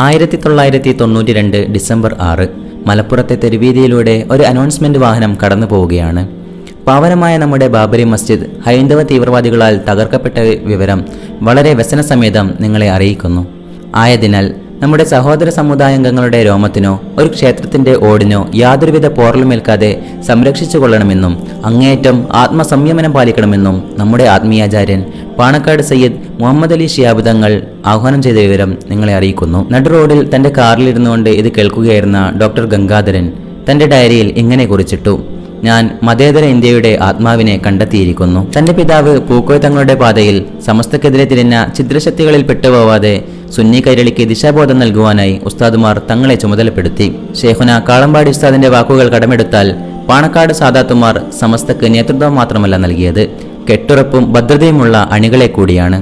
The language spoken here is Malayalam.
1992 ഡിസംബർ 6 മലപ്പുറത്തെ തെരുവീതിയിലൂടെ ഒരു അനൗൺസ്മെന്റ് വാഹനം കടന്നു പോവുകയാണ്. പാവനമായ നമ്മുടെ ബാബരി മസ്ജിദ് ഹൈന്ദവ തീവ്രവാദികളാൽ തകർക്കപ്പെട്ട വിവരം വളരെ വ്യസനസമേതം നിങ്ങളെ അറിയിക്കുന്നു. ആയതിനാൽ നമ്മുടെ സഹോദര സമുദായാംഗങ്ങളുടെ രോമത്തിനോ ഒരു ക്ഷേത്രത്തിന്റെ ഓടിനോ യാതൊരുവിധ പോറലുമേൽക്കാതെ സംരക്ഷിച്ചു കൊള്ളണമെന്നും അങ്ങേയറ്റം ആത്മസംയമനം പാലിക്കണമെന്നും നമ്മുടെ ആത്മീയാചാര്യൻ പാണക്കാട് സയ്യിദ് മുഹമ്മദ് അലി ശിഹാബ് തങ്ങൾ ആഹ്വാനം ചെയ്ത വിവരം നിങ്ങളെ അറിയിക്കുന്നു. നടു റോഡിൽ തന്റെ കാറിലിരുന്നുകൊണ്ട് ഇത് കേൾക്കുകയായിരുന്ന ഡോക്ടർ ഗംഗാധരൻ തന്റെ ഡയറിയിൽ ഇങ്ങനെ കുറിച്ചിട്ടു: ഞാൻ മതേതര ഇന്ത്യയുടെ ആത്മാവിനെ കണ്ടെത്തിയിരിക്കുന്നു. തന്റെ പിതാവ് പൂക്കോയ തങ്ങളുടെ പാതയിൽ സമസ്തക്കെതിരെ തിരിഞ്ഞ ഛിദ്രശക്തികളിൽ പെട്ടുപോവാതെ സുന്നി കൈരളിക്ക് ദിശാബോധം നൽകുവാനായി ഉസ്താദുമാർ തങ്ങളെ ചുമതലപ്പെടുത്തി. ഷേഖുന കാളമ്പാടി ഉസ്താദിന്റെ വാക്കുകൾ കടമെടുത്താൽ പാണക്കാട് സാദാത്തുമാർ സമസ്തക്ക് നേതൃത്വം മാത്രമല്ല നൽകിയത്, കെട്ടുറപ്പും ഭദ്രതയുമുള്ള അണികളെ കൂടിയാണ്.